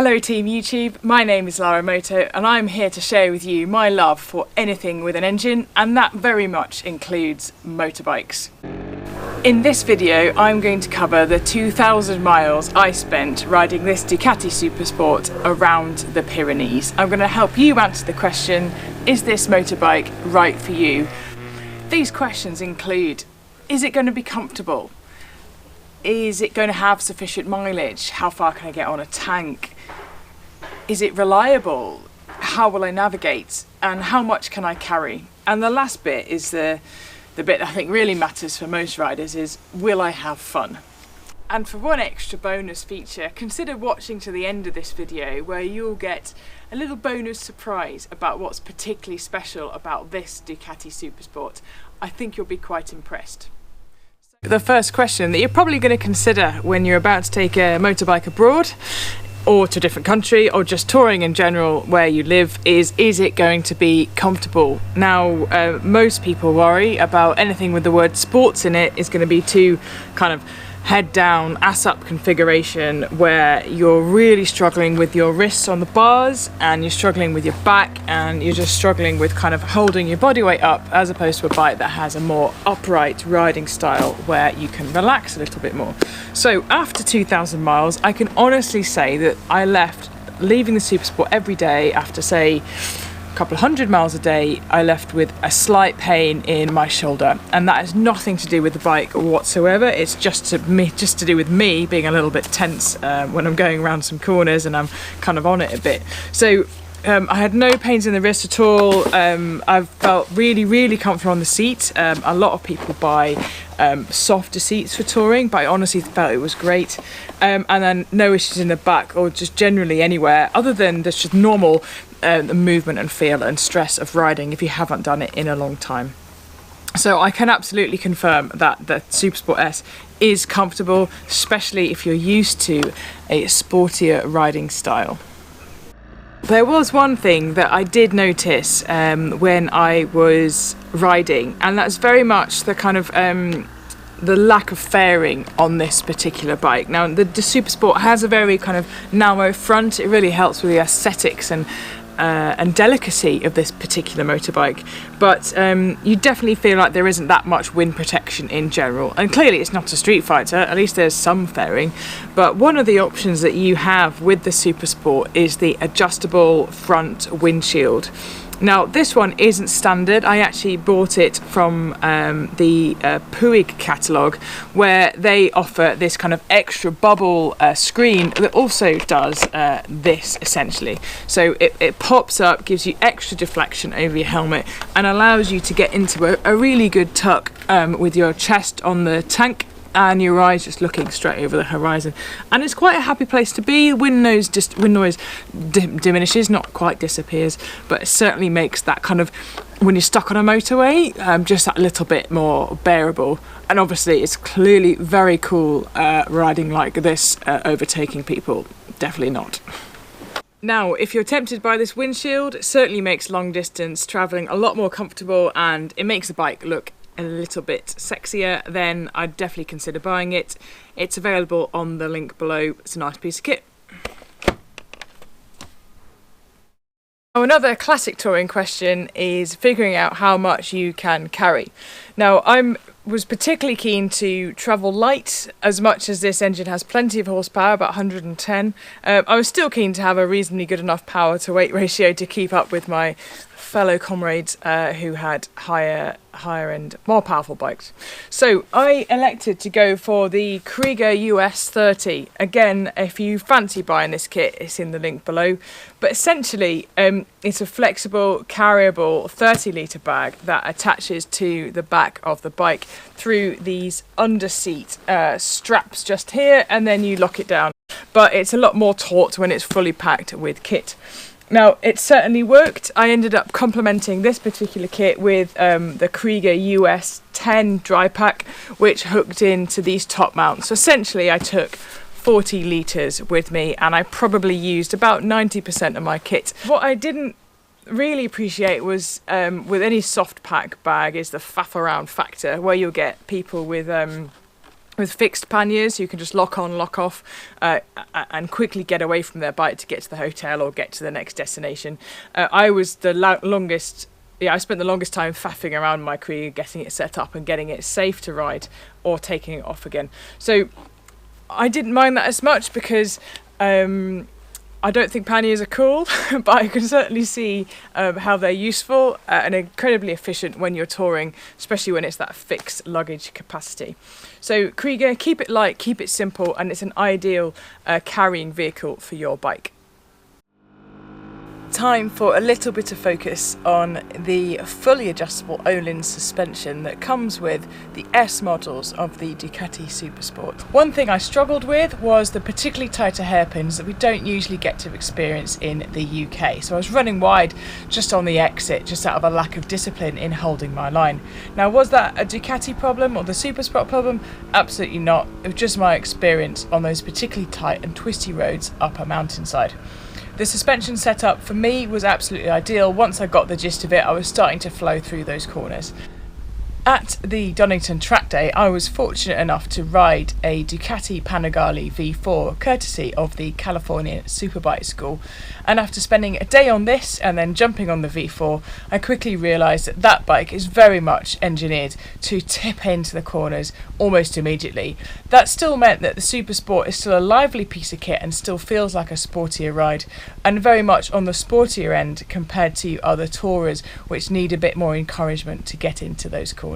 Hello Team YouTube, my name is Laramoto and I'm here to share with you my love for anything with an engine, and that very much includes motorbikes. In this video I'm going to cover the 2,000 miles I spent riding this Ducati SuperSport around the Pyrenees. I'm going to help you answer the question, is this motorbike right for you? These questions include, is it going to be comfortable? Is it going to have sufficient mileage? How far can I get on a tank? Is it reliable? How will I navigate? And how much can I carry? And the last bit is the bit I think really matters for most riders is, will I have fun? And for one extra bonus feature, consider watching to the end of this video where you'll get a little bonus surprise about what's particularly special about this Ducati SuperSport. I think you'll be quite impressed. The first question that you're probably going to consider when you're about to take a motorbike abroad or to a different country or just touring in general where you live is it going to be comfortable? Now, most people worry about anything with the word sports in it is going to be too kind of head down, ass up configuration where you're really struggling with your wrists on the bars and you're struggling with your back and you're just struggling with kind of holding your body weight up, as opposed to a bike that has a more upright riding style where you can relax a little bit more. So after 2,000 miles, I can honestly say that I leaving the SuperSport every day after say a couple of 100 miles a day, I left with a slight pain in my shoulder, and that has nothing to do with the bike whatsoever. It's just to do with me being a little bit tense when I'm going around some corners and I'm kind of on it a bit. So I had no pains in the wrist at all. I've felt really comfortable on the seat. A lot of people buy softer seats for touring, but I honestly felt it was great. And then no issues in the back or just generally anywhere other than this just normal the movement and feel and stress of riding if you haven't done it in a long time. So I can absolutely confirm that the SuperSport S is comfortable, especially if you're used to a sportier riding style. There was one thing that I did notice when I was riding, and that's very much the kind of the lack of fairing on this particular bike. Now the SuperSport has a very kind of narrow front. It really helps with the aesthetics and delicacy of this particular motorbike, but you definitely feel like there isn't that much wind protection in general, and clearly it's not a street fighter, at least there's some fairing. But one of the options that you have with the SuperSport is the adjustable front windshield. Now this one isn't standard. I actually bought it from the Puig catalogue, where they offer this kind of extra bubble screen that also does this essentially. So it pops up, gives you extra deflection over your helmet and allows you to get into a really good tuck with your chest on the tank and your eyes just looking straight over the horizon, and it's quite a happy place to be. Wind noise diminishes, not quite disappears, but it certainly makes that kind of, when you're stuck on a motorway, just that little bit more bearable. And obviously it's clearly very cool riding like this, overtaking people, definitely not. Now, if you're tempted by this windshield, it certainly makes long distance travelling a lot more comfortable and it makes the bike look a little bit sexier, then I'd definitely consider buying it. It's available on the link below. It's a nice piece of kit. Another classic touring question is figuring out how much you can carry. Now, I was particularly keen to travel light, as much as this engine has plenty of horsepower, about 110. I was still keen to have a reasonably good enough power to weight ratio to keep up with my fellow comrades who had higher end, more powerful bikes. So I elected to go for the Krieger US 30. Again, if you fancy buying this kit, it's in the link below. But essentially, it's a flexible, carryable 30-litre bag that attaches to the back of the bike through these under-seat straps just here, and then you lock it down. But it's a lot more taut when it's fully packed with kit. Now, it certainly worked. I ended up complementing this particular kit with the Krieger US 10 dry pack, which hooked into these top mounts. So essentially, I took 40 litres with me and I probably used about 90% of my kit. What I didn't really appreciate was with any soft pack bag is the faff around factor, where you'll get people with with fixed panniers, you can just lock on, lock off, and quickly get away from their bike to get to the hotel or get to the next destination. I was the longest. Yeah, I spent the longest time faffing around my Kriega, getting it set up and getting it safe to ride, or taking it off again. So I didn't mind that as much because I don't think panniers are cool, but I can certainly see how they're useful and incredibly efficient when you're touring, especially when it's that fixed luggage capacity. So Kriega, keep it light, keep it simple, and it's an ideal carrying vehicle for your bike. Time for a little bit of focus on the fully adjustable Öhlins suspension that comes with the S models of the Ducati SuperSport. One thing I struggled with was the particularly tighter hairpins that we don't usually get to experience in the UK. So I was running wide just on the exit, just out of a lack of discipline in holding my line. Now, was that a Ducati problem or the SuperSport problem? Absolutely not. It was just my experience on those particularly tight and twisty roads up a mountainside. The suspension setup for me was absolutely ideal. Once I got the gist of it, I was starting to flow through those corners. At the Donington track day, I was fortunate enough to ride a Ducati Panigale V4 courtesy of the California Superbike School, and after spending a day on this and then jumping on the V4, I quickly realised that that bike is very much engineered to tip into the corners almost immediately. That still meant that the SuperSport is still a lively piece of kit and still feels like a sportier ride, and very much on the sportier end compared to other tourers which need a bit more encouragement to get into those corners.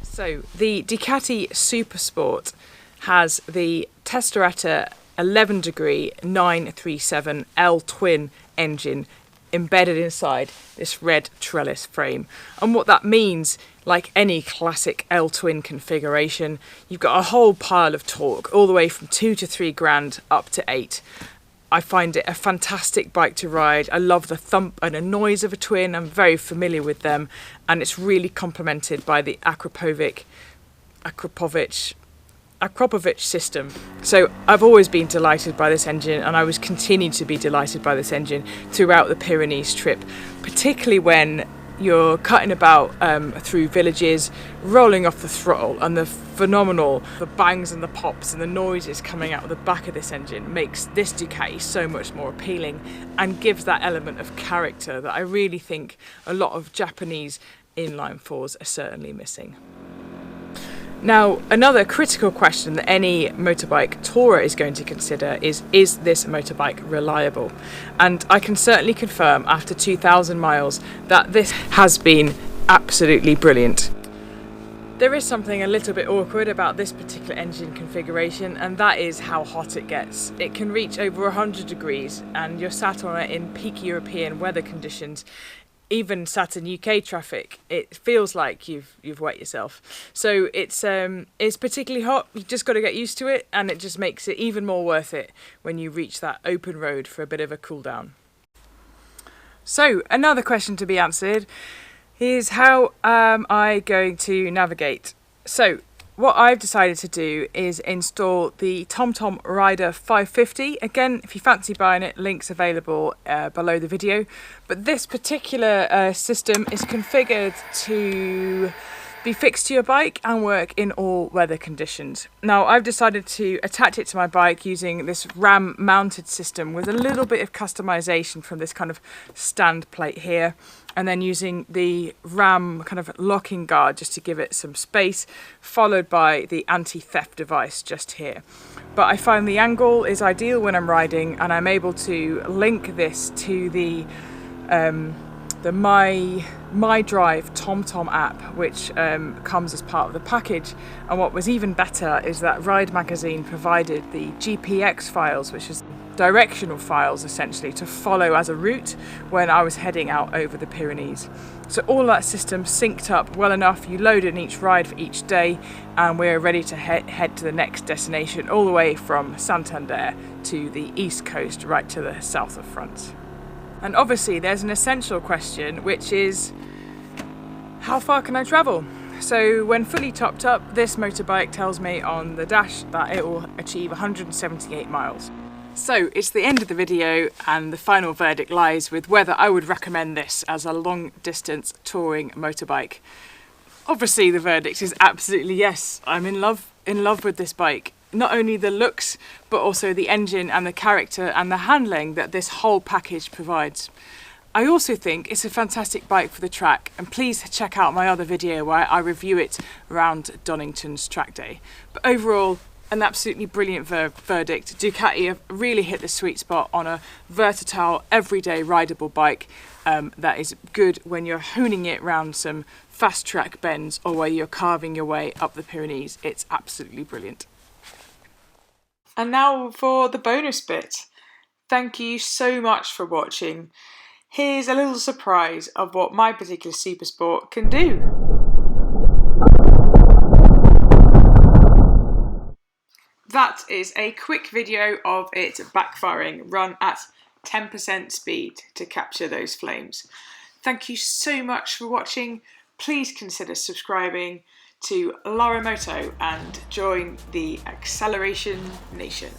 So the Ducati SuperSport has the Testoretta 11 degree 937 L twin engine embedded inside this red trellis frame. And what that means, like any classic L twin configuration, you've got a whole pile of torque, all the way from 2 to 3 grand up to 8. I find it a fantastic bike to ride. I love the thump and the noise of a twin. I'm very familiar with them, and it's really complemented by the Akrapovic system. So I've always been delighted by this engine, and I was continuing to be delighted by this engine throughout the Pyrenees trip, particularly when you're cutting about through villages, rolling off the throttle, and the bangs and the pops and the noises coming out of the back of this engine makes this Ducati so much more appealing and gives that element of character that I really think a lot of Japanese inline fours are certainly missing. Now, another critical question that any motorbike tourer is going to consider is this motorbike reliable? And I can certainly confirm after 2,000 miles that this has been absolutely brilliant. There is something a little bit awkward about this particular engine configuration, and that is how hot it gets. It can reach over 100 degrees, and you're sat on it in peak European weather conditions. Even sat in UK traffic, it feels like you've wet yourself. So it's particularly hot. You've just got to get used to it, and it just makes it even more worth it when you reach that open road for a bit of a cool down. So another question to be answered is, how am I going to navigate? So what I've decided to do is install the TomTom Rider 550. Again, if you fancy buying it, links available below the video. But this particular system is configured to be fixed to your bike and work in all weather conditions. Now, I've decided to attach it to my bike using this RAM mounted system with a little bit of customization from this kind of stand plate here, and then using the RAM kind of locking guard just to give it some space, followed by the anti-theft device just here. But I find the angle is ideal when I'm riding, and I'm able to link this to the My Drive TomTom app, which comes as part of the package. And what was even better is that Ride magazine provided the GPX files, which is directional files essentially to follow as a route when I was heading out over the Pyrenees. So all that system synced up well enough. You load in each ride for each day, and we're ready to head to the next destination, all the way from Santander to the east coast, right to the south of France. And obviously there's an essential question, which is, how far can I travel? So when fully topped up, this motorbike tells me on the dash that it will achieve 178 miles. So it's the end of the video, and the final verdict lies with whether I would recommend this as a long distance touring motorbike. Obviously the verdict is absolutely yes. I'm in love in love with this bike. Not only the looks, but also the engine and the character and the handling that this whole package provides. I also think it's a fantastic bike for the track, and please check out my other video where I review it around Donington's track day. But overall, an absolutely brilliant verdict. Ducati have really hit the sweet spot on a versatile, everyday rideable bike that is good when you're honing it round some fast track bends or where you're carving your way up the Pyrenees. It's absolutely brilliant. And now for the bonus bit. Thank you so much for watching. Here's a little surprise of what my particular SuperSport can do. That is a quick video of it backfiring, run at 10% speed to capture those flames. Thank you so much for watching. Please consider subscribing to Laramoto and join the Acceleration Nation.